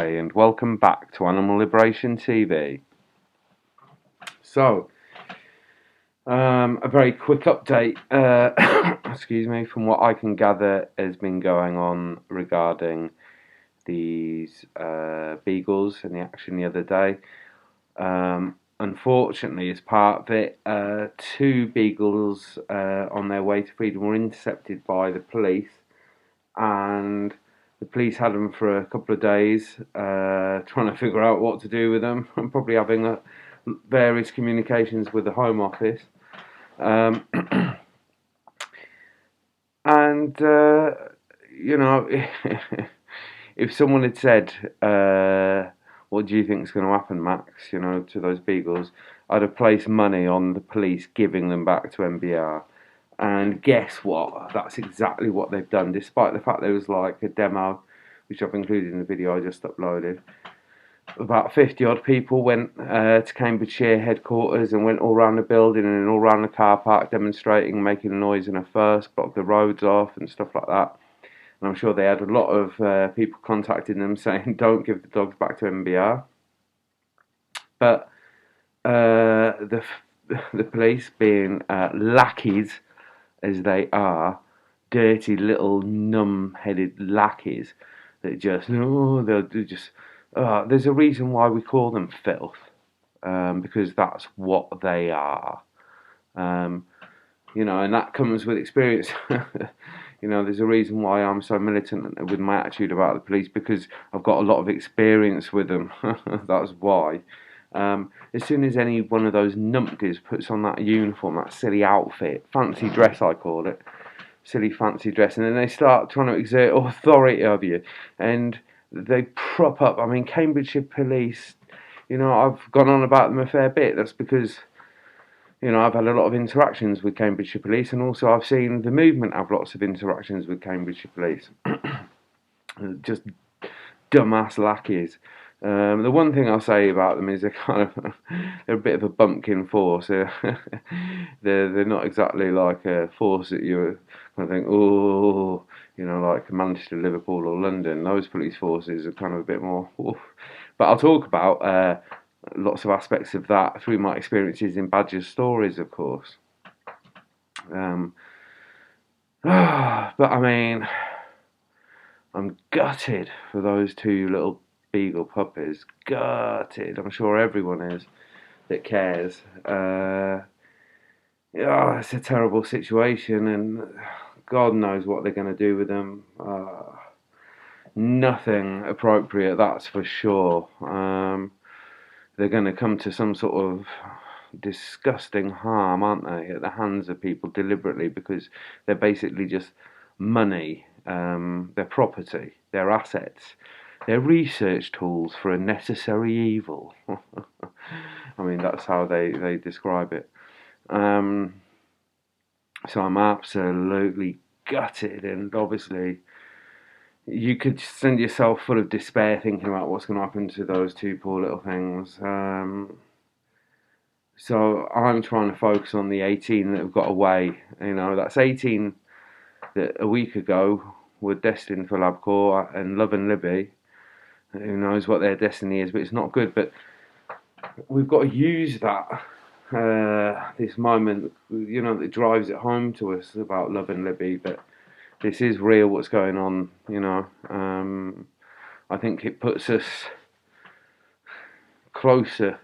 Hi, and welcome back to Animal Liberation TV. So, a very quick update, excuse me, from what I can gather has been going on regarding these beagles and the action the other day. Unfortunately, as part of it, two beagles on their way to freedom were intercepted by the police, and the police had them for a couple of days, trying to figure out what to do with them, and probably having various communications with the Home Office. And you know, if someone had said, "What do you think is going to happen, Max?" To those beagles, I'd have placed money on the police giving them back to MBR. And guess what? That's exactly what they've done, despite the fact there was like a demo, which I've included in the video I just uploaded. About 50 odd people went to Cambridgeshire headquarters and went all around the building and all around the car park demonstrating, making noise in a fuss, blocked the roads off and stuff like that. And I'm sure they had a lot of people contacting them saying, don't give the dogs back to MBR. But the police, being lackeys as they are, dirty little numb-headed lackeys that just, there's a reason why we call them filth, because that's what they are. And that comes with experience. There's a reason why I'm so militant with my attitude about the police, because I've got a lot of experience with them. That's why. As soon as any one of those numpties puts on that uniform, that silly outfit, fancy dress I call it, silly fancy dress, and then they start trying to exert authority over you, and they prop up. I mean, Cambridgeshire police, I've gone on about them a fair bit. That's because, I've had a lot of interactions with Cambridgeshire police, and also I've seen the movement have lots of interactions with Cambridgeshire police. Just dumbass lackeys. The one thing I'll say about them is they're a bit of a bumpkin force. They're not exactly like a force that you kind of think, oh, like Manchester, Liverpool, or London. Those police forces are kind of a bit more. Oof. But I'll talk about lots of aspects of that through my experiences in Badger's stories, of course. But I mean, I'm gutted for those two little beagle puppies. Gutted. I'm sure everyone is that cares. It's a terrible situation, and God knows what they're going to do with them. Nothing appropriate, that's for sure. They're going to come to some sort of disgusting harm, aren't they, at the hands of people deliberately, because they're basically just money, their property, their assets. They're research tools for a necessary evil. I mean, that's how they describe it. So I'm absolutely gutted, and obviously you could send yourself full of despair thinking about what's going to happen to those two poor little things. So I'm trying to focus on the 18 that have got away. That's 18 that a week ago were destined for LabCorp, and Love and Libby, who knows what their destiny is, but it's not good. But we've got to use that, this moment, that drives it home to us about Love and Libby, that this is real, what's going on, I think it puts us closer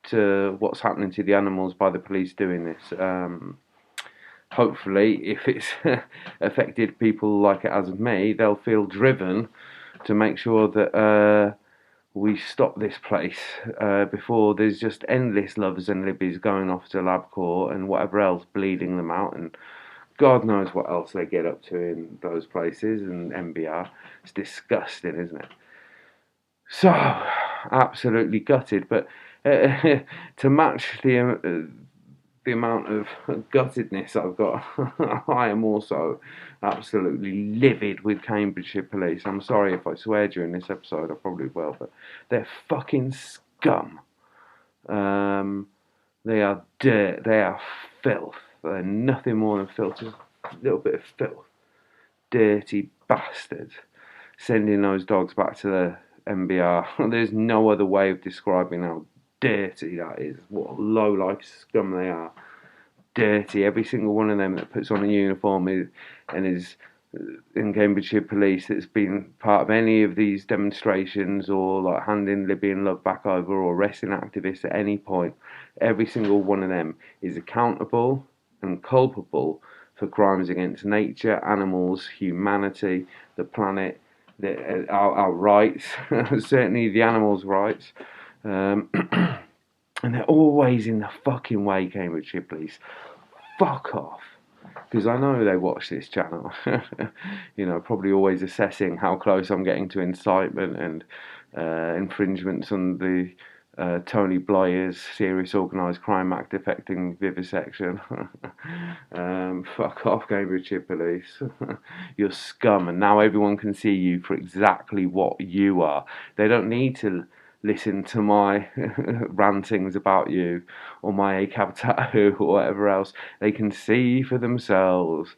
to what's happening to the animals by the police doing this. Hopefully, if it's affected people like it has me, they'll feel driven to make sure that we stop this place before there's just endless Loves and Libbies going off to LabCorp and whatever else, bleeding them out, and God knows what else they get up to in those places, and MBR. It's disgusting, isn't it? So, absolutely gutted, but to match the amount of guttedness I've got, I am also absolutely livid with Cambridgeshire police. I'm sorry if I swear during this episode, I probably will, but they're fucking scum. They are dirt, they are filth. They're nothing more than filth, just a little bit of filth. Dirty bastards. Sending those dogs back to MBR. There's no other way of describing how dirty that is. What low-life scum they are. Dirty. Every single one of them that puts on a uniform and is in Cambridgeshire Police that's been part of any of these demonstrations or like handing Libby and Love back over or arresting activists at any point, every single one of them is accountable and culpable for crimes against nature, animals, humanity, the planet, our rights, certainly the animals' rights. And they're always in the fucking way, Cambridgeshire Police. Fuck off. Because I know they watch this channel. You know, probably always assessing how close I'm getting to incitement and infringements on the Tony Blair's Serious Organised Crime Act affecting vivisection. Fuck off, Cambridgeshire Police. You're scum, and now everyone can see you for exactly what you are. They don't need to listen to my rantings about you or my ACAB tattoo or whatever else. They can see for themselves.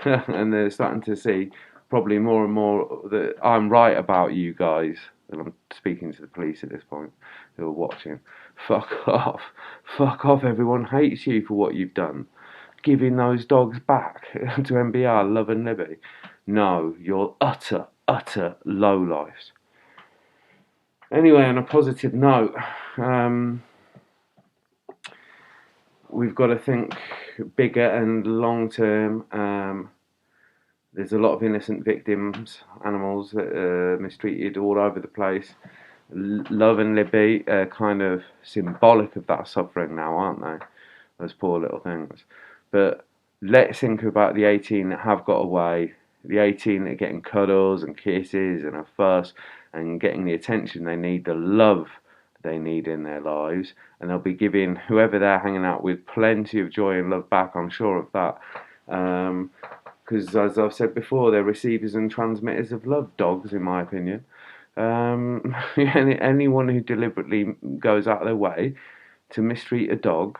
And they're starting to see probably more and more that I'm right about you guys. And I'm speaking to the police at this point who are watching. Fuck off. Fuck off. Everyone hates you for what you've done. Giving those dogs back to MBR, Love and Libby. No, you're utter lowlifes. Anyway, on a positive note, we've got to think bigger and long term. There's a lot of innocent victims, animals that are mistreated all over the place. Love and Libby are kind of symbolic of that suffering now, aren't they? Those poor little things. But let's think about the 18 that have got away, the 18 that are getting cuddles and kisses and a fuss and getting the attention they need, the love they need in their lives, and they'll be giving whoever they're hanging out with plenty of joy and love back, I'm sure of that. Because as I've said before, they're receivers and transmitters of love, dogs, in my opinion. Anyone who deliberately goes out of their way to mistreat a dog,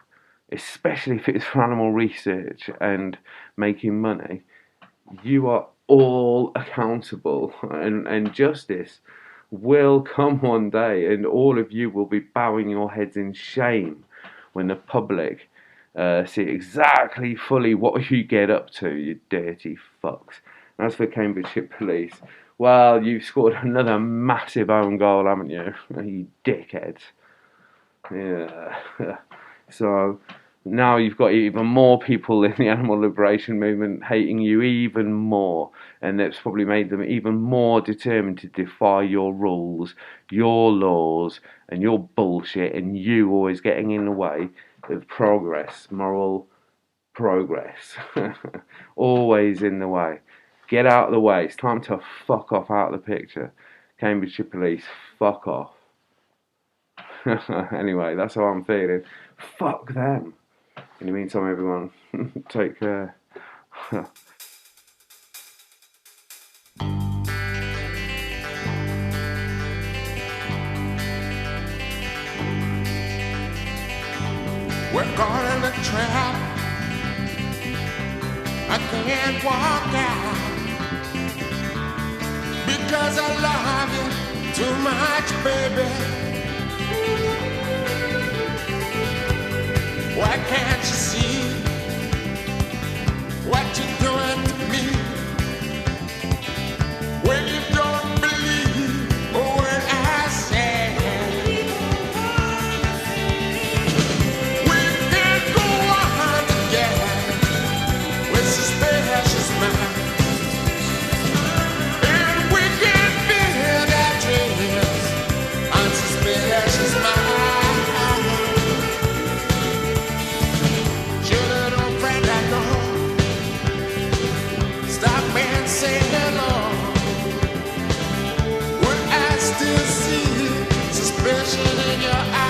especially if it's for animal research and making money, you are all accountable, and justice will come one day, and all of you will be bowing your heads in shame when the public see exactly fully what you get up to, you dirty fucks. And as for Cambridgeshire Police, well, you've scored another massive own goal, haven't you? You dickheads. Yeah. So now you've got even more people in the animal liberation movement hating you even more, and that's probably made them even more determined to defy your rules, your laws, and your bullshit, and you always getting in the way of progress, moral progress. Always in the way. Get out of the way. It's time to fuck off out of the picture. Cambridgeshire Police, fuck off. Anyway, that's how I'm feeling. Fuck them. In the meantime, everyone, take care. We're caught in a trap. I can't walk out because I love you too much, baby. Why can't you see what you're doing to me? When you don't believe what I say, we can go on together with suspicious minds, and we can build our dreams on suspicious minds. Say hello. Would I still see suspicion in your eyes?